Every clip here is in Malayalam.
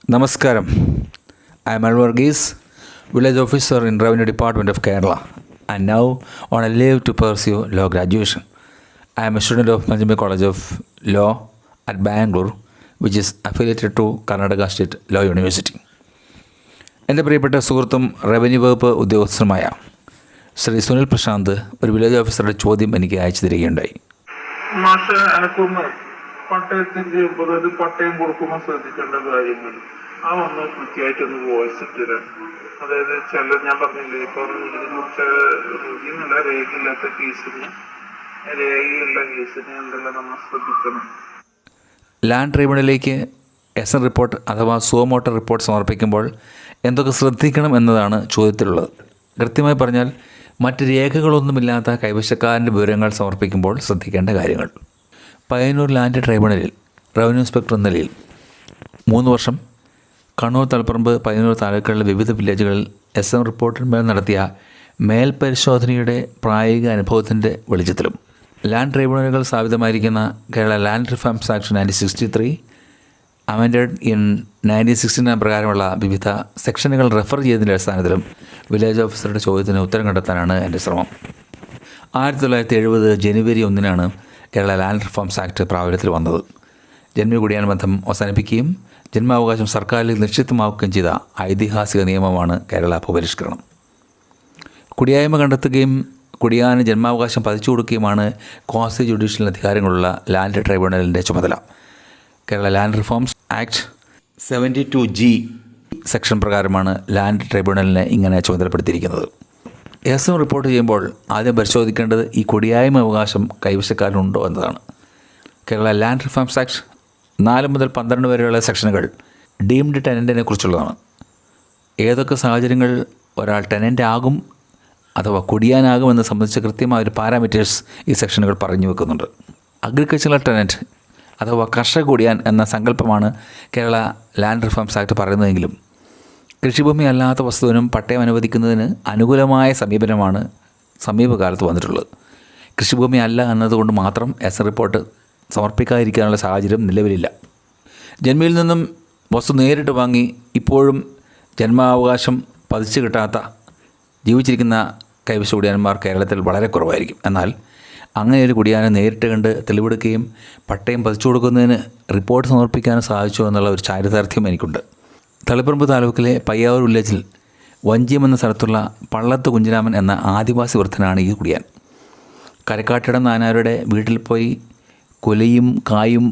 Namaskaram. I am Alvarghese, village officer in Revenue Department of Kerala, and now on a leave to pursue law graduation. I am a student of Manjimbe College of Law at Bangalore, which is affiliated to Karnataka State Law University. എൻ്റെ പ്രിയപ്പെട്ട സുഹൃത്തും റവന്യൂ വകുപ്പ് ഉദ്യോഗസ്ഥനുമായ ശ്രീ സുനിൽ പ്രശാന്ത് ഒരു വില്ലേജ് ഓഫീസറുടെ ചോദ്യം എനിക്ക് അയച്ചു തരികയുണ്ടായി. മാഷ് എനക്കൊന്ന് പട്ടയത്തിന്റെ പട്ടയം കൊടുക്കുമ്പോൾ ശ്രദ്ധിക്കേണ്ട കാര്യങ്ങൾ ഒന്ന് കൃത്യമായിട്ടൊന്ന് വോയിസ് ഇട്ടുതരാം. അതായത് ഞാൻ പറഞ്ഞില്ലേ ഇപ്പൊ ഇതിനുള്ള രേഖയില്ലാത്ത കേസിന് എന്തെല്ലാം നമ്മൾ ശ്രദ്ധിക്കണം. ലാൻഡ് ട്രൈബ്യൂണലിലേക്ക് എൻ റിപ്പോർട്ട് അഥവാ സുവമോട്ടോ റിപ്പോർട്ട് സമർപ്പിക്കുമ്പോൾ എന്തൊക്കെ ശ്രദ്ധിക്കണം എന്നതാണ് ചോദ്യത്തിലുള്ളത്. കൃത്യമായി പറഞ്ഞാൽ മറ്റ് രേഖകളൊന്നുമില്ലാത്ത കൈവശക്കാരൻ്റെ വിവരങ്ങൾ സമർപ്പിക്കുമ്പോൾ ശ്രദ്ധിക്കേണ്ട കാര്യങ്ങൾ. പയ്യന്നൂർ ലാൻഡ് ട്രൈബ്യൂണലിൽ റവന്യൂ ഇൻസ്പെക്ടർ എന്ന നിലയിൽ 3 വർഷം കണ്ണൂർ, തളിപ്പറമ്പ്, പയ്യന്നൂർ താലൂക്കുകളിലെ വിവിധ വില്ലേജുകളിൽ എൻ റിപ്പോർട്ടിന്മേൽ നടത്തിയ മേൽപരിശോധനയുടെ പ്രായോഗിക അനുഭവത്തിൻ്റെ വെളിച്ചത്തിലും ലാൻഡ് ട്രൈബ്യൂണലുകൾ സ്ഥാപിതമായിരിക്കുന്ന Kerala land reforms act 1963 amended in 1969 പ്രകാരമുള്ള വിവിധ സെക്ഷനുകൾ റെഫർ ചെയ്തതിൻ്റെ അടിസ്ഥാനത്തിലും വില്ലേജ് ഓഫീസറുടെ ചോദ്യത്തിന് ഉത്തരം കണ്ടെത്താനാണ് എൻ്റെ ശ്രമം. 1970 ജനുവരി 1 കേരള ലാൻഡ് റിഫോംസ് ആക്ട് പ്രാബല്യത്തിൽ വന്നത്. ജന്മി കുടിയാൻ ബന്ധം അവസാനിപ്പിക്കുകയും ജന്മാവകാശം സർക്കാരിൽ നിശ്ചിതമാക്കുകയും ചെയ്ത ഐതിഹാസിക നിയമമാണ് കേരള ഭൂപരിഷ്കരണം. കുടിയായ്മ കണ്ടെത്തുകയും കുടിയാന് ജന്മാവകാശം പതിച്ചു കൊടുക്കുകയുമാണ് ക്വാസി ജുഡീഷ്യൽ അധികാരങ്ങളുള്ള ലാൻഡ് ട്രൈബ്യൂണലിൻ്റെ ചുമതല. Kerala land reforms act 72G section പ്രകാരമാണ് ലാൻഡ് ട്രൈബ്യൂണലിനെ ഇങ്ങനെ ചുമതലപ്പെടുത്തിയിരിക്കുന്നത്. എൻ റിപ്പോർട്ട് ചെയ്യുമ്പോൾ ആദ്യം പരിശോധിക്കേണ്ടത് ഈ കുടിയായ്മ അവകാശം കൈവശക്കാരനുണ്ടോ എന്നതാണ്. കേരള ലാൻഡ് റിഫോംസ് ആക്ട് 4 മുതൽ 12 വരെയുള്ള സെക്ഷനുകൾ ഡീംഡ് ടെനൻറ്റിനെ കുറിച്ചുള്ളതാണ്. ഏതൊക്കെ സാഹചര്യങ്ങൾ ഒരാൾ ടെനൻ്റ് ആകും അഥവാ കുടിയാനാകുമെന്ന് സംബന്ധിച്ച് കൃത്യമായ ഒരു പാരാമീറ്റേഴ്സ് ഈ സെക്ഷനുകൾ പറഞ്ഞു വെക്കുന്നുണ്ട്. അഗ്രികൾച്ചറൽ ടെനൻറ്റ് അഥവാ കർഷക കുടിയാൻ എന്ന സങ്കല്പമാണ് കേരള ലാൻഡ് റിഫോംസ് ആക്ട് പറയുന്നതെങ്കിലും കൃഷിഭൂമി അല്ലാത്ത വസ്തുവിനും പട്ടയം അനുവദിക്കുന്നതിന് അനുകൂലമായ സമീപനമാണ് സമീപകാലത്ത് വന്നിട്ടുള്ളത്. കൃഷിഭൂമി അല്ല എന്നതുകൊണ്ട് മാത്രം എൻ റിപ്പോർട്ട് സമർപ്പിക്കാതിരിക്കാനുള്ള സാഹചര്യം നിലവിലില്ല. ജന്മിയിൽ നിന്നും വസ്തു നേരിട്ട് വാങ്ങി ഇപ്പോഴും ജന്മാവകാശം പതിച്ചു കിട്ടാത്ത ജീവിച്ചിരിക്കുന്ന കൈവശ കുടിയാന്മാർ കേരളത്തിൽ വളരെ കുറവായിരിക്കും. എന്നാൽ അങ്ങനെ ഒരു കുടിയാനെ നേരിട്ട് കണ്ട് തെളിവെടുക്കുകയും പട്ടയം പതിച്ചു കൊടുക്കുന്നതിന് റിപ്പോർട്ട് സമർപ്പിക്കാനും സാധിച്ചു എന്നുള്ള ഒരു ചാരിതാർത്ഥ്യം എനിക്കുണ്ട്. തളിപ്പറമ്പ് താലൂക്കിലെ പയ്യാവൂർ വില്ലേജിൽ വഞ്ചിയം എന്ന സ്ഥലത്തുള്ള പള്ളത്ത് കുഞ്ഞിരാമൻ എന്ന ആദിവാസി വൃദ്ധനാണ് ഈ കുടിയാൻ. കരക്കാട്ടിടം നാനാരുടെ വീട്ടിൽ പോയി കൊലയും കായും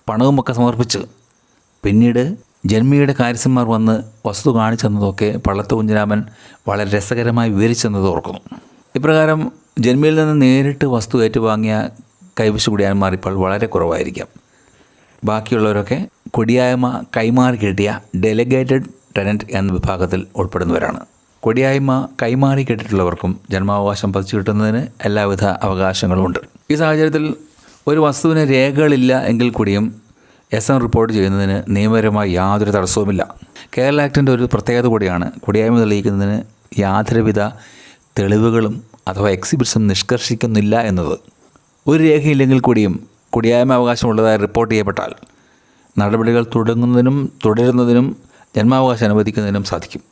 പണവുമൊക്കെ സമർപ്പിച്ച് പിന്നീട് ജന്മിയുടെ കാര്യസ്ഥന്മാർ വന്ന് വസ്തു കാണിച്ചെന്നതൊക്കെ പള്ളത്ത് കുഞ്ഞിരാമൻ വളരെ രസകരമായി വിവരിച്ചെന്നത് ഓർക്കുന്നു. ഇപ്രകാരം ജന്മിയിൽ നിന്ന് നേരിട്ട് വസ്തു ഏറ്റുവാങ്ങിയ കൈവശ കുടിയാന്മാർ ഇപ്പോൾ വളരെ കുറവായിരിക്കാം. ബാക്കിയുള്ളവരൊക്കെ കുടിയായ്മ കൈമാറി കിട്ടിയ ഡെലിഗേറ്റഡ് ടെനൻറ്റ് എന്ന വിഭാഗത്തിൽ ഉൾപ്പെടുന്നവരാണ്. കുടിയായ്മ കൈമാറി കിട്ടിയിട്ടുള്ളവർക്കും ജന്മാവകാശം പതിച്ചു കിട്ടുന്നതിന് എല്ലാവിധ അവകാശങ്ങളുമുണ്ട്. ഈ സാഹചര്യത്തിൽ ഒരു വസ്തുവിന് രേഖകളില്ല എങ്കിൽ കൂടിയും എൻ റിപ്പോർട്ട് ചെയ്യുന്നതിന് നിയമപരമായി യാതൊരു തടസ്സവുമില്ല. കേരള ആക്ടിൻ്റെ ഒരു പ്രത്യേകത കൂടിയാണ് കുടിയായ്മ തെളിയിക്കുന്നതിന് യാതൊരുവിധ തെളിവുകളും അഥവാ എക്സിബിറ്റ്സും നിഷ്കർഷിക്കുന്നില്ല എന്നത്. ഒരു രേഖയില്ലെങ്കിൽ കൂടിയും കുടിയായ്മ അവകാശമുള്ളതായി റിപ്പോർട്ട് ചെയ്യപ്പെട്ടാൽ നടപടികൾ തുടരുന്നതിനും ജന്മാവകാശം അനുവദിക്കുന്നതിനും സാധിക്കും.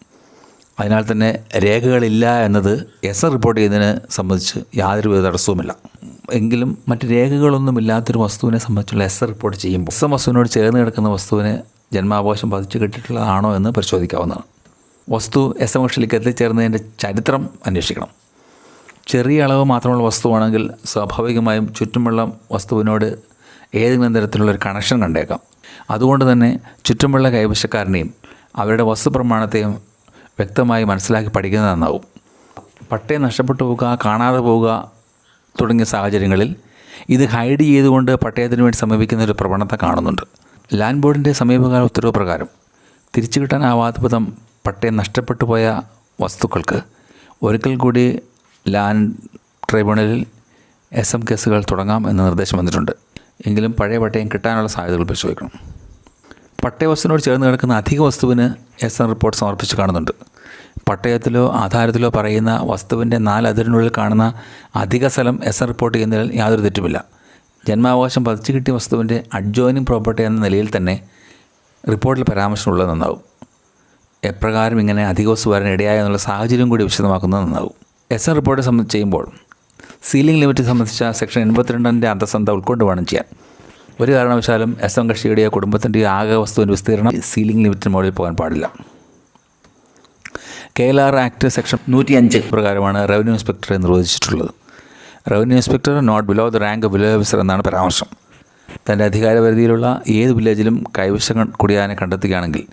അതിനാൽ തന്നെ രേഖകളില്ല എന്നത് എൻ റിപ്പോർട്ട് ചെയ്യുന്നതിനെ സംബന്ധിച്ച് യാതൊരുവിധ തടസ്സവുമില്ല. എങ്കിലും മറ്റ് രേഖകളൊന്നുമില്ലാത്തൊരു വസ്തുവിനെ സംബന്ധിച്ചുള്ള എൻ റിപ്പോർട്ട് ചെയ്യുമ്പോൾ വസ്തുവിനോട് ചേർന്ന് കിടക്കുന്ന വസ്തുവിന് ജന്മാവകാശം പതിച്ചു കിട്ടിയിട്ടുള്ളതാണോ എന്ന് പരിശോധിക്കാവുന്നതാണ്. വസ്തു എൻ കക്ഷയിലേക്ക് എത്തിച്ചേർന്നതിൻ്റെ ചരിത്രം അന്വേഷിക്കണം. ചെറിയ അളവ് മാത്രമുള്ള വസ്തുവാണെങ്കിൽ സ്വാഭാവികമായും ചുറ്റുമുള്ള വസ്തുവിനോട് ഏതെങ്കിലും തരത്തിലുള്ളൊരു കണക്ഷൻ കണ്ടേക്കാം. അതുകൊണ്ട് തന്നെ ചുറ്റുമുള്ള കൈവശക്കാരനെയും അവരുടെ വസ്തു പ്രമാണത്തെയും വ്യക്തമായി മനസ്സിലാക്കി പഠിക്കുന്നത് നന്നാവും. പട്ടയം നഷ്ടപ്പെട്ടു പോവുക, കാണാതെ പോവുക തുടങ്ങിയ സാഹചര്യങ്ങളിൽ ഇത് ഹൈഡ് ചെയ്തുകൊണ്ട് പട്ടയത്തിന് വേണ്ടി സമീപിക്കുന്ന ഒരു പ്രവണത കാണുന്നുണ്ട്. ലാൻഡ് ബോർഡിൻ്റെ സമീപകാല ഉത്തരവ് പ്രകാരം തിരിച്ചു കിട്ടാനാവാത്ത വിധം പട്ടയം നഷ്ടപ്പെട്ടു പോയ വസ്തുക്കൾക്ക് ഒരിക്കൽ കൂടി ലാൻഡ് ട്രൈബ്യൂണലിൽ എൻ കേസുകൾ തുടങ്ങാം എന്ന നിർദ്ദേശം വന്നിട്ടുണ്ട്. എങ്കിലും പഴയ പട്ടയം കിട്ടാനുള്ള സാധ്യതകൾ പരിശോധിക്കണം. പട്ടയവസ്തുവിനോട് ചേർന്ന് കിടക്കുന്ന അധിക വസ്തുവിന് എൻ റിപ്പോർട്ട് സമർപ്പിച്ച് കാണുന്നുണ്ട്. പട്ടയത്തിലോ ആധാരത്തിലോ പറയുന്ന വസ്തുവിൻ്റെ 4 അതിരിനുള്ളിൽ കാണുന്ന അധിക സ്ഥലം എൻ റിപ്പോർട്ട് ചെയ്യുന്നതിൽ യാതൊരു തെറ്റുമില്ല. ജന്മാവകാശം പതിച്ചു കിട്ടിയ വസ്തുവിൻ്റെ അഡ്ജോയിനിങ് പ്രോപ്പർട്ടി എന്ന നിലയിൽ തന്നെ റിപ്പോർട്ടിൽ പരാമർശമുള്ളത് നന്നാവും. എപ്രകാരം ഇങ്ങനെ അധികവസ് വരാൻ ഇടയായെന്നുള്ള സാഹചര്യം കൂടി വിശദമാക്കുന്നത് നന്നാവും. എസ് എൻ റിപ്പോർട്ട് ചെയ്യുമ്പോൾ സീലിംഗ് ലിമിറ്റ് സംബന്ധിച്ച സെക്ഷൻ 82 അന്തസന്ത ഉൾക്കൊണ്ട് വേണം ചെയ്യാൻ. ഒരു കാരണവശാലും എസ് എൻ കക്ഷിയുടെയോ കുടുംബത്തിൻ്റെയോ ആകെ വസ്തുവിൻ്റെ വിസ്തീർണം സീലിംഗ് ലിമിറ്റിന് മുകളിൽ പോകാൻ പാടില്ല. KLR ആക്ട് സെക്ഷൻ 105 പ്രകാരമാണ് റവന്യൂ ഇൻസ്പെക്ടറെ നിർവചിച്ചിട്ടുള്ളത്. Revenue inspector not below the rank of village officer എന്നാണ് പരാമർശം. തൻ്റെ അധികാരപരിധിയിലുള്ള ഏത് വില്ലേജിലും കൈവശ കുടിയാനെ കണ്ടെത്തുകയാണെങ്കിൽ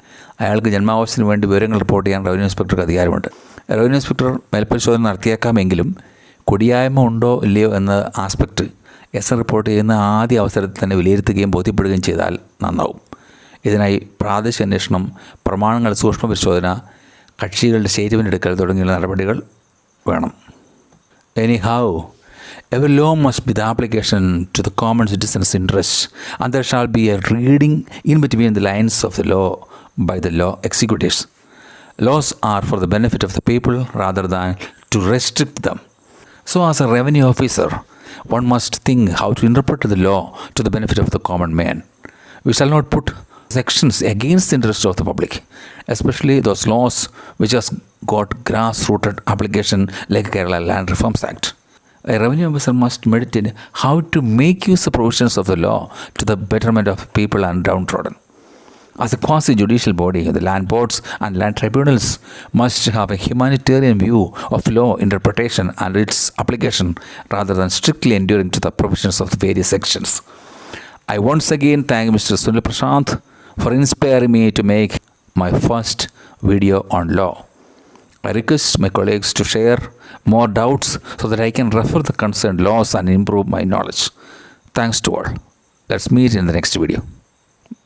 അയാൾക്ക് ജന്മാവകാശത്തിന് വേണ്ടി വിവരങ്ങൾ റിപ്പോർട്ട് ചെയ്യാൻ റവന്യൂ ഇൻസ്പെക്ടർക്ക് അധികാരമുണ്ട്. റവന്യൂ ഇൻസ്പെക്ടർ മേൽപരിശോധന നടത്തിയേക്കാമെങ്കിലും കുടിയായ്മ ഉണ്ടോ ഇല്ലയോ എന്ന ആസ്പെക്റ്റ് എസ് എൻ റിപ്പോർട്ട് ചെയ്യുന്ന ആദ്യ അവസരത്തിൽ തന്നെ വിലയിരുത്തുകയും ബോധ്യപ്പെടുകയും ചെയ്താൽ നന്നാവും. ഇതിനായി പ്രാദേശിക അന്വേഷണം, പ്രമാണങ്ങളുടെ സൂക്ഷ്മ പരിശോധന, കക്ഷികളുടെ സ്റ്റേറ്റ്മെൻ്റ് എടുക്കൽ തുടങ്ങിയുള്ള നടപടികൾ വേണം. Anyhow, every law must be the application to the common citizen's interest, and there shall be a reading in between the lines of the law by the law executors. Laws are for the benefit of the people rather than to restrict them. So as a revenue officer, one must think how to interpret the law to the benefit of the common man. We shall not put sections against the interest of the public, especially those laws which has got grass-rooted application like Kerala Land Reforms Act. A revenue officer must meditate how to make use of provisions of the law to the betterment of people and downtrodden. As a quasi-judicial body, the land boards and land tribunals must have a humanitarian view of law interpretation and its application rather than strictly adhering to the provisions of the various sections. I once again thank Mr. Sunil Prashant for inspiring me to make my first video on law. I request my colleagues to share more doubts so that I can refer the concerned laws and improve my knowledge. Thanks to all. Let's meet in the next video.